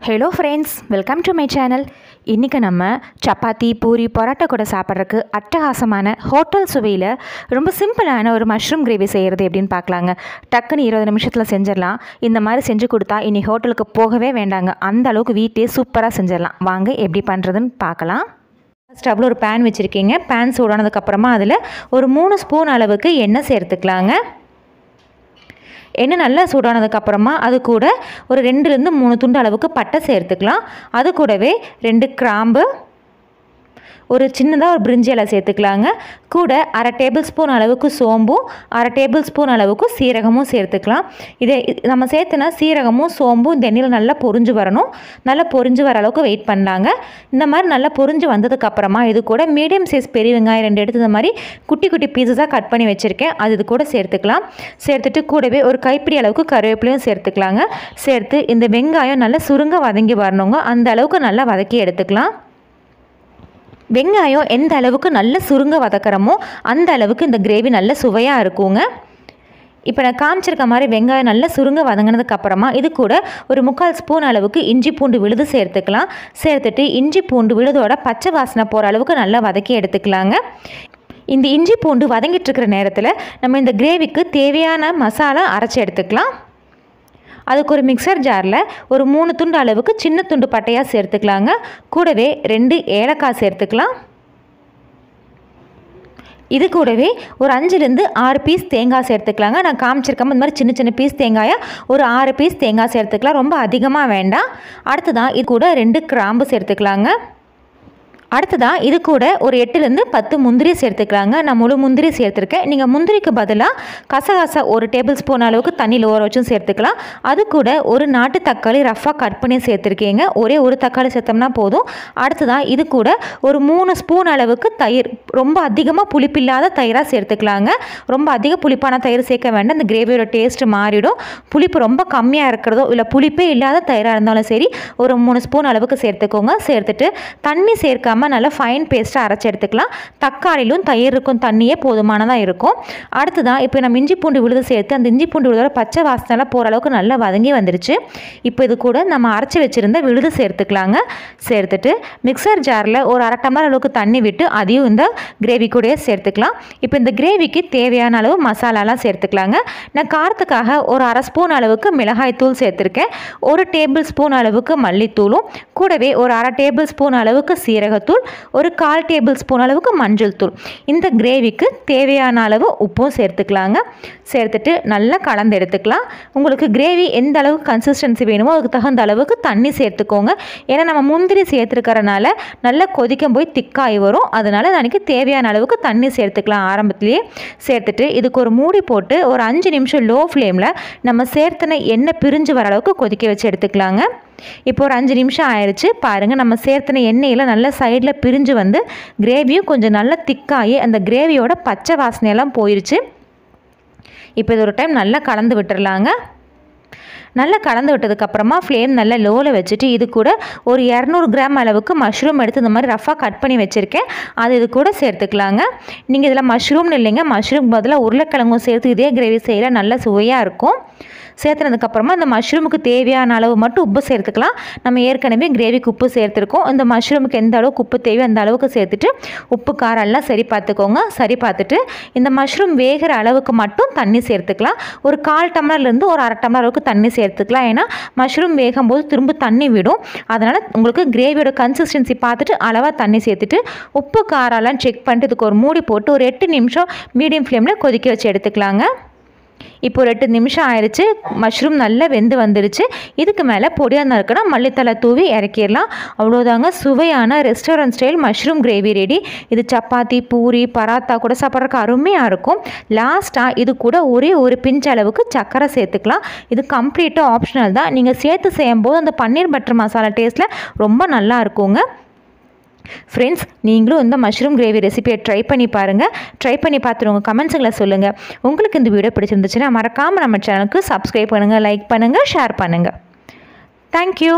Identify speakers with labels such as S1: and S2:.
S1: Hello friends, welcome to my channel. இன்றைக்கி நம்ம சப்பாத்தி, பூரி, பரோட்டா கூட சாப்பிட்றதுக்கு அட்டகாசமான ஹோட்டல் சுவையில் ரொம்ப சிம்பிளான ஒரு மஷ்ரூம் கிரேவி செய்கிறது எப்படின்னு பார்க்கலாங்க. டக்குன்னு 20 நிமிஷத்தில் செஞ்சிடலாம். இந்த மாதிரி செஞ்சு கொடுத்தா இனி ஹோட்டலுக்கு போகவே வேண்டாங்க. அந்த அளவுக்கு வீட்டிலே சூப்பராக செஞ்சிடலாம். வாங்க எப்படி பண்ணுறதுன்னு பார்க்கலாம். ஸ்டவ்வில் ஒரு பேன் வச்சுருக்கீங்க. பேன் சூடானதுக்கப்புறமா அதில் ஒரு 3 ஸ்பூன் அளவுக்கு எண்ணெய் சேர்த்துக்கலாங்க. எண்ணெய் நல்லா சூடானதுக்கப்புறமா அது கூட ஒரு 2லேருந்து 3 துண்டு அளவுக்கு பட்டை சேர்த்துக்கலாம். அது கூடவே 2 கிராம்பு, ஒரு சின்னதாக ஒரு பிரிஞ்சி இலை சேர்த்துக்கலாங்க. கூட 1/2 டேபிள் ஸ்பூன் அளவுக்கு சோம்பும் 1/2 டேபிள் ஸ்பூன் அளவுக்கு சீரகமும் சேர்த்துக்கலாம். இதை நம்ம சேர்த்துனா சீரகமும் சோம்பும் இந்த எண்ணெயில் நல்லா பொரிஞ்சு வரணும். நல்லா பொரிஞ்சு வர அளவுக்கு வெயிட் பண்ணலாங்க. இந்த மாதிரி நல்லா பொரிஞ்சு வந்ததுக்கப்புறமா இது கூட மீடியம் சைஸ் பெரிய வெங்காயம் 2 எடுத்து இந்த மாதிரி குட்டி குட்டி பீஸஸாக கட் பண்ணி வச்சுருக்கேன். அது இது கூட சேர்த்துக்கலாம். சேர்த்துட்டு கூடவே ஒரு கைப்பிடி அளவுக்கு கருவேப்பிலையும் சேர்த்துக்கலாங்க. சேர்த்து இந்த வெங்காயம் நல்லா சுருங்க வதங்கி வரணுங்க. அந்த அளவுக்கு நல்லா வதக்கி எடுத்துக்கலாம். வெங்காயம் எந்த அளவுக்கு நல்ல சுருங்க வதக்கிறோமோ அந்த அளவுக்கு இந்த கிரேவி நல்ல சுவையாக இருக்குங்க. இப்போ நான் காமிச்சிருக்க மாதிரி வெங்காயம் நல்லா சுருங்க வதங்கினதுக்கப்புறமா இது கூட ஒரு 3/4 ஸ்பூன் அளவுக்கு இஞ்சி பூண்டு விழுது சேர்த்துக்கலாம். சேர்த்துட்டு இஞ்சி பூண்டு விழுதோட பச்சை வாசனை போகிற அளவுக்கு நல்லா வதக்கி எடுத்துக்கலாங்க. இந்த இஞ்சி பூண்டு வதங்கிட்டு இருக்கிற நேரத்தில் நம்ம இந்த கிரேவிக்கு தேவையான மசாலா அரைச்சி எடுத்துக்கலாம். அதுக்கு ஒரு மிக்சர் ஜாரில் ஒரு 3 துண்டு அளவுக்கு சின்ன துண்டு பட்டையாக சேர்த்துக்கலாங்க. கூடவே 2 ஏலக்காய் சேர்த்துக்கலாம். இது கூடவே ஒரு 5லேருந்து 6 பீஸ் தேங்காய் சேர்த்துக்கலாங்க. நான் காமிச்சிருக்கேன் இந்த மாதிரி சின்ன சின்ன பீஸ் தேங்காயை ஒரு 6 பீஸ் தேங்காய் சேர்த்துக்கலாம். ரொம்ப அதிகமாக வேண்டாம். அடுத்ததான் இது கூட 2 கிராம்பு சேர்த்துக்கலாங்க. அடுத்ததான் இது கூட ஒரு 8லேருந்து 10 முந்திரி சேர்த்துக்கலாங்க. நான் முழு முந்திரி சேர்த்துருக்கேன். நீங்கள் முந்திரிக்கு பதிலாக கசகசா ஒரு டேபிள் ஸ்பூன் அளவுக்கு தண்ணியில் ஊற வச்சும் சேர்த்துக்கலாம். அது கூட ஒரு நாட்டு தக்காளி ரஃபாக கட் பண்ணி சேர்த்துருக்கீங்க. ஒரே ஒரு தக்காளி சேர்த்தோம்னா போதும். அடுத்ததான் இது கூட ஒரு 3 ஸ்பூன் அளவுக்கு தயிர், ரொம்ப அதிகமாக புளிப்பில்லாத தயிராக சேர்த்துக்கலாங்க. ரொம்ப அதிக புளிப்பான தயிர் சேர்க்க வேண்டாம். இந்த கிரேவியோட டேஸ்ட்டு மாறிடும். புளிப்பு ரொம்ப கம்மியாக இருக்கிறதோ இல்லை புளிப்பே இல்லாத தயிராக இருந்தாலும் சரி ஒரு 3 ஸ்பூன் அளவுக்கு சேர்த்துக்கோங்க. சேர்த்துட்டு தண்ணி சேர்க்காம நல்லா ஃபைன் பேஸ்ட்டாக அரைச்சி எடுத்துக்கலாம். தக்காளிலும் தயிருக்கும் தண்ணியே போதுமானதாக இருக்கும். அடுத்ததான் இப்போ நம்ம இஞ்சி பூண்டு விழுது சேர்த்து அந்த இஞ்சி பூண்டு விழுதோட பச்சை வாசனைலாம் போகிற அளவுக்கு நல்லா வதங்கி வந்துருச்சு. இப்போ இது கூட நம்ம அரைச்சி வச்சுருந்த விழுது சேர்த்துக்கலாங்க. சேர்த்துட்டு மிக்சர் ஜாரில் ஒரு 1/2 டம்ளர் அளவுக்கு தண்ணி விட்டு அதையும் இந்த கிரேவி கூடயே சேர்த்துக்கலாம். இப்போ இந்த கிரேவிக்கு தேவையான அளவு மசாலாலாம் சேர்த்துக்கலாங்க. நான் காரத்துக்காக ஒரு 1/2 ஸ்பூன் அளவுக்கு மிளகாய் தூள் சேர்த்துருக்கேன். 1 டேபிள் ஸ்பூன் அளவுக்கு மல்லித்தூளும் கூடவே ஒரு 1/2 டேபிள் ஸ்பூன் அளவுக்கு சீரகத்தூள், ஒரு 1/4 டேபிள் ஸ்பூன் அளவுக்கு மஞ்சள் தூள், இந்த கிரேவிக்கு தேவையான அளவு உப்பும் சேர்த்துக்கலாங்க. சேர்த்துட்டு நல்லா கலந்து எடுத்துக்கலாம். உங்களுக்கு கிரேவி எந்த அளவுக்கு கன்சிஸ்டன்சி வேணுமோ அதுக்கு தகுந்த அளவுக்கு தண்ணி சேர்த்துக்கோங்க. ஏன்னா நம்ம முந்திரி சேர்த்துருக்கறனால நல்லா கொதிக்கும் போய் திக்காகி வரும். அதனால எனக்கு தேவையான அளவுக்கு தண்ணி சேர்த்துக்கலாம் ஆரம்பத்திலேயே. சேர்த்துட்டு இதுக்கு ஒரு மூடி போட்டு ஒரு 5 நிமிஷம் லோ ஃப்ளேமில் நம்ம சேர்த்துன எண்ணெய் பிரிஞ்சு வர அளவுக்கு கொதிக்க வச்சு எடுத்துக்கலாங்க. இப்போ ஒரு 5 நிமிஷம் ஆயிடுச்சு. பாருங்கள், நம்ம சேர்த்துன எண்ணெயில் நல்ல சைடில் பிரிஞ்சு வந்து கிரேவியும் கொஞ்சம் நல்லா திக்காகி அந்த கிரேவியோட பச்சை வாசனையெல்லாம் போயிடுச்சு. இப்போ இது ஒரு டைம் நல்லா கலந்து விட்டுறலாங்க. நல்லா கலந்து விட்டதுக்கப்புறமா ஃப்ளேம் நல்லா லோவில் வச்சுட்டு இது கூட ஒரு 200 கிராம் அளவுக்கு மஷ்ரூம் எடுத்து இந்த மாதிரி ரஃபாக கட் பண்ணி வச்சுருக்கேன். அது இது கூட சேர்த்துக்கலாங்க. நீங்கள் இதில் மஷ்ரூம்னு இல்லைங்க, மஷ்ரூம் பதிலாக உருளைக்கிழங்கும் சேர்த்து இதே கிரேவி செய்யல நல்ல சுவையாக இருக்கும். சேர்த்துனதுக்கப்புறமா இந்த மஷ்ரூமுக்கு தேவையான அளவு மட்டும் உப்பு சேர்த்துக்கலாம். நம்ம ஏற்கனவே கிரேவிக்கு உப்பு சேர்த்துருக்கோம். இந்த மஷ்ரூமுக்கு எந்த அளவுக்கு உப்பு தேவையோ அந்த அளவுக்கு சேர்த்துட்டு உப்பு காரம் எல்லாம் சரி பார்த்துக்கோங்க. சரி பார்த்துட்டு இந்த மஷ்ரூம் வேகிற அளவுக்கு மட்டும் தண்ணி சேர்த்துக்கலாம். ஒரு 1/4 டம்ளர்லேருந்து ஒரு 1/2 டம்ளர் அளவுக்கு தண்ணி சேர்த்துக்கலாம். ஏன்னா மஷ்ரூம் வேகும்போது திரும்ப தண்ணி விடும். அதனால் உங்களுக்கு கிரேவியோட கன்சிஸ்டன்சி பார்த்துட்டு அளவாக தண்ணி சேர்த்துட்டு உப்பு காரெல்லாம் செக் பண்ணிட்டு இதுக்கு ஒரு மூடி போட்டு ஒரு 8 நிமிஷம் மீடியம் ஃப்ளேமில் கொதிக்க வச்சு எடுத்துக்கலாங்க. இப்போ ஒரு 8 நிமிஷம் ஆயிடுச்சு. மஷ்ரூம் நல்லா வெந்து வந்துடுச்சு. இதுக்கு மேலே பொடியாக நறுக்கினா மல்லித்தலை தூவி இறக்கிடலாம். அவ்வளோதாங்க, சுவையான restaurant style mushroom gravy ready. இது சப்பாத்தி, பூரி, பராத்தா கூட சாப்பிட்றதுக்கு அருமையாக இருக்கும். லாஸ்ட்டாக இது கூட ஒரே ஒரு பிஞ்ச் அளவுக்கு சர்க்கரை சேர்த்துக்கலாம். இது கம்ப்ளீட்டாக ஆப்ஷனல் தான். நீங்கள் சேர்த்து செய்யும்போது அந்த பன்னீர் பட்டர் மசாலா டேஸ்ட்டில் ரொம்ப நல்லா இருக்குங்க. ஃப்ரெண்ட்ஸ், நீங்களும் இந்த மஷ்ரூம் கிரேவி ரெசிபியை ட்ரை பண்ணி பாருங்கள். ட்ரை பண்ணி பார்த்துட்டு உங்கள் கமெண்ட்ஸுங்களை சொல்லுங்கள். உங்களுக்கு இந்த வீடியோ பிடிச்சிருந்துச்சுன்னா மறக்காமல் நம்ம சேனலுக்கு சப்ஸ்கிரைப் பண்ணுங்கள், லைக் பண்ணுங்கள், ஷேர் பண்ணுங்கள். தேங்க்யூ.